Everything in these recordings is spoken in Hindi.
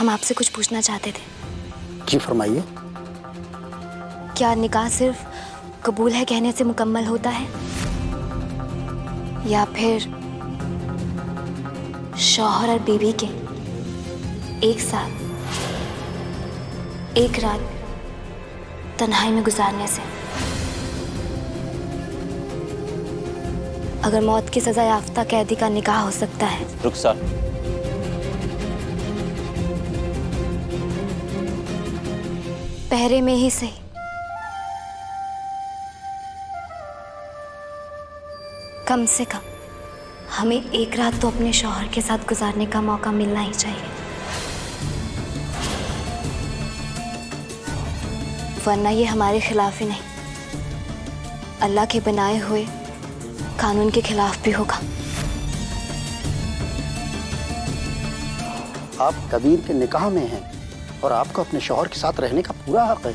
हम आपसे कुछ पूछना चाहते थे। जी फरमाइए। क्या निकाह सिर्फ कबूल है कहने से मुकम्मल होता है, या फिर शौहर और बीवी के एक साथ एक रात तन्हाई में गुजारने से? अगर मौत की सजा याफ्ता कैदी का निकाह हो सकता है। रुखसार, पहरे में ही सही, कम से कम हमें एक रात तो अपने शौहर के साथ गुजारने का मौका मिलना ही चाहिए, वरना ये हमारे खिलाफ ही नहीं, अल्लाह के बनाए हुए कानून के खिलाफ भी होगा। आप कबीर के निकाह में हैं और आपको अपने शौहर के साथ रहने का पूरा हक है।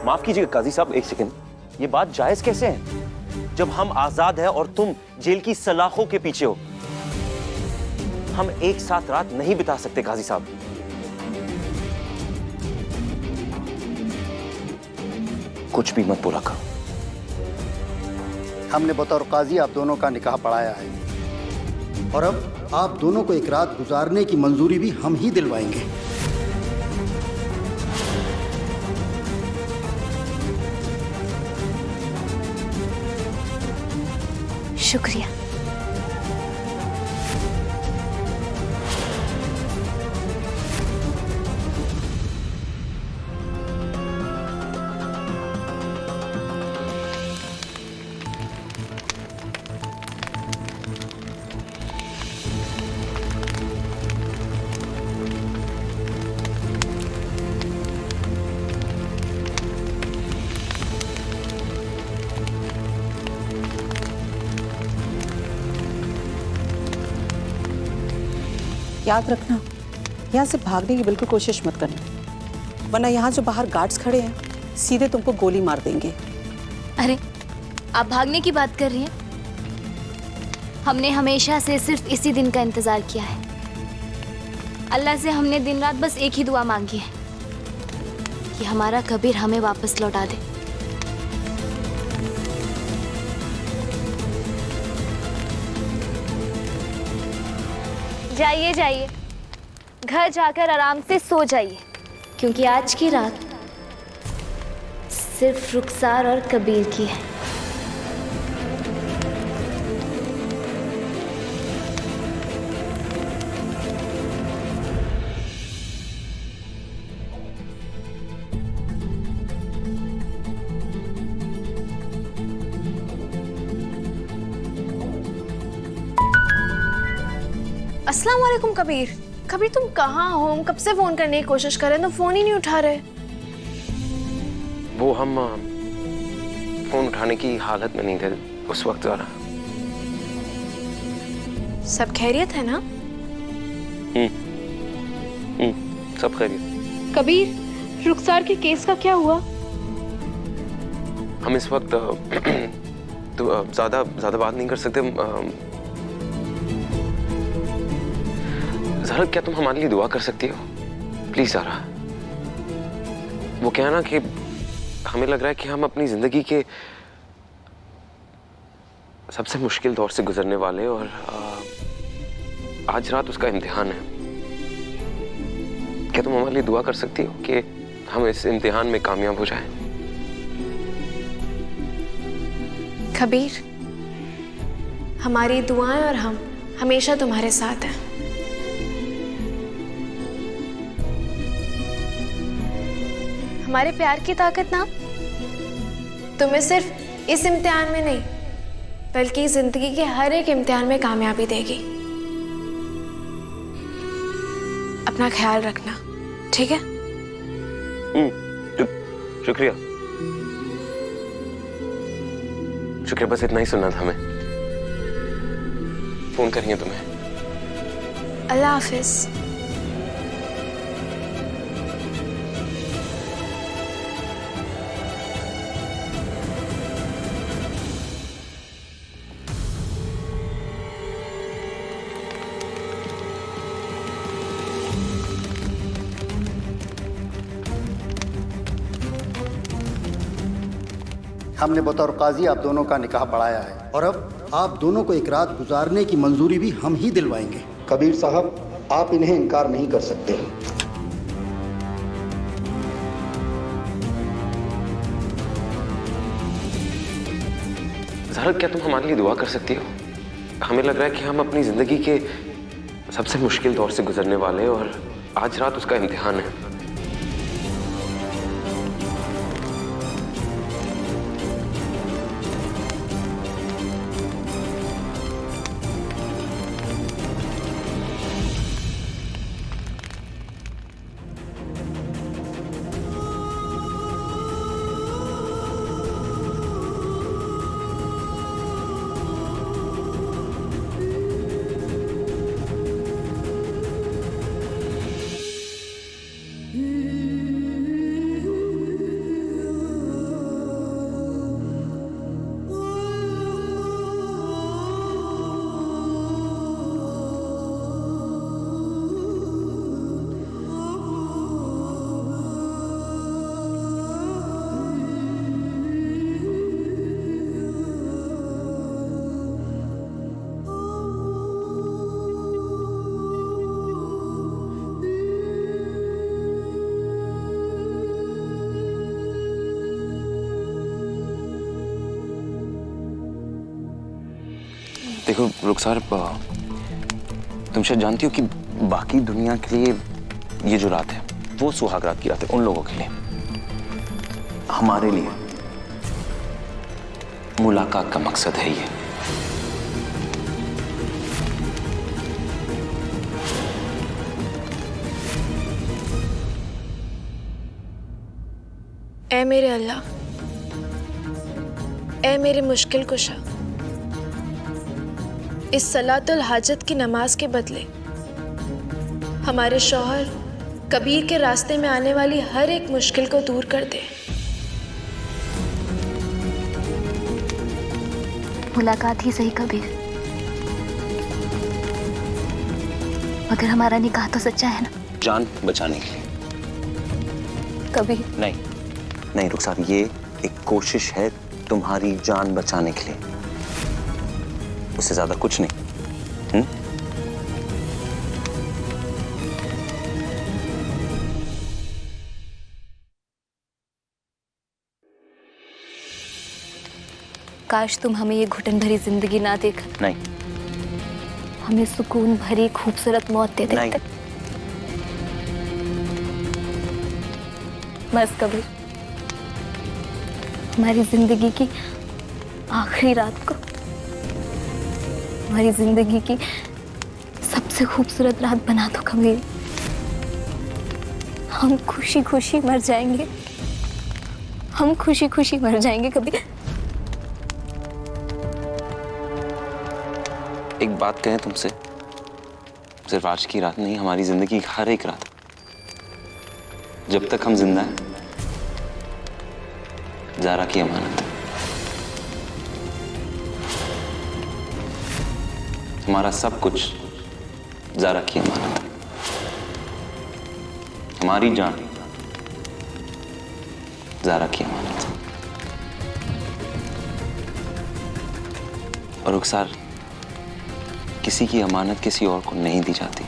माफ कीजिएगा काजी साहब, एक सेकंड। ये बात जायज कैसे है जब हम आजाद हैं और तुम जेल की सलाखों के पीछे हो? हम एक साथ रात नहीं बिता सकते काजी साहब। कुछ भी मत बोला करो। हमने बतौर काजी आप दोनों का निकाह पढ़ाया है और अब आप दोनों को एक रात गुजारने की मंजूरी भी हम ही दिलवाएंगे। शुक्रिया। याद रखना, यहाँ से भागने की बिल्कुल कोशिश मत करना, वरना यहाँ जो बाहर गार्ड्स खड़े हैं सीधे तुमको गोली मार देंगे। अरे, आप भागने की बात कर रही हैं? हमने हमेशा से सिर्फ इसी दिन का इंतजार किया है। अल्लाह से हमने दिन रात बस एक ही दुआ मांगी है कि हमारा कबीर हमें वापस लौटा दे। जाइए जाइए, घर जाकर आराम से सो जाइए, क्योंकि आज की रात सिर्फ रुखसार और कबीर की है। अस्सलाम वालेकुम कबीर। कबीर तुम कहाँ हो? हम कब से फोन करने की कोशिश कर रहे हैं, तुम फोन ही नहीं उठा रहे। वो हम फोन उठाने की हालत में नहीं थे उस वक्त ज़रा। सब खैरियत है ना? सब खैरियत। कबीर, रुखसार के केस का क्या हुआ? हम इस वक्त तो ज़्यादा बात नहीं कर सकते। ज़रा क्या तुम हमारे लिए दुआ कर सकती हो प्लीज ज़रा? वो क्या है ना कि हमें लग रहा है कि हम अपनी जिंदगी के सबसे मुश्किल दौर से गुजरने वाले, और आज रात उसका इम्तिहान है। क्या तुम हमारे लिए दुआ कर सकती हो कि हम इस इम्तिहान में कामयाब हो जाएं? कबीर, हमारी दुआएं और हम हमेशा तुम्हारे साथ हैं। हमारे प्यार की ताकत ना तुम्हें सिर्फ इस इम्तिहान में नहीं, बल्कि जिंदगी के हर एक इम्तिहान में कामयाबी देगी। अपना ख्याल रखना, ठीक है? शुक्रिया। शुक्रिया, बस इतना ही सुनना था हमें। फोन करेंगे तुम्हें। अल्लाह हाफिज। हमने बतौर काजी आप दोनों का निकाह पढ़ाया है और अब आप दोनों को एक रात गुजारने की मंजूरी भी हम ही दिलवाएंगे। कबीर साहब, आप इन्हें इनकार नहीं कर सकते। ज़हरा, क्या तुम हमारे लिए दुआ कर सकती हो? हमें लग रहा है कि हम अपनी जिंदगी के सबसे मुश्किल दौर से गुजरने वाले हैं और आज रात उसका इम्तिहान है। देखो रुखसार, तुम शायद जानती हो कि बाकी दुनिया के लिए ये जो रात है वो सुहाग रात की रात है, उन लोगों के लिए। हमारे लिए मुलाकात का मकसद है ये। ऐ मेरे अल्लाह, ऐ मेरे मुश्किल कुशा, इस सलातुल हाजत की नमाज के बदले हमारे शौहर कबीर के रास्ते में आने वाली हर एक मुश्किल को दूर कर दे। मुलाकात ही सही कबीर, मगर हमारा निकाह तो सच्चा है ना? जान बचाने के लिए। कबीर नहीं नहीं रुखसार, ये एक कोशिश है तुम्हारी जान बचाने के लिए, उससे ज्यादा कुछ नहीं। काश तुम हमें ये घुटन भरी जिंदगी ना देकर नहीं हमें सुकून भरी खूबसूरत मौत दे देते। बस कबीर, हमारी जिंदगी की आखिरी रात को, हमारी जिंदगी की सबसे खूबसूरत रात बना दो कबीर। हम खुशी खुशी मर जाएंगे, हम खुशी खुशी मर जाएंगे कबीर। एक बात कहें तुमसे, सिर्फ आज की रात नहीं, हमारी जिंदगी की हर एक रात, जब तक हम जिंदा हैं, ज़हरा की अमानत है। हमारा सब कुछ ज़हरा की अमानत है। हमारी जान ज़हरा की अमानत है। और रुखसार, किसी की अमानत किसी और को नहीं दी जाती।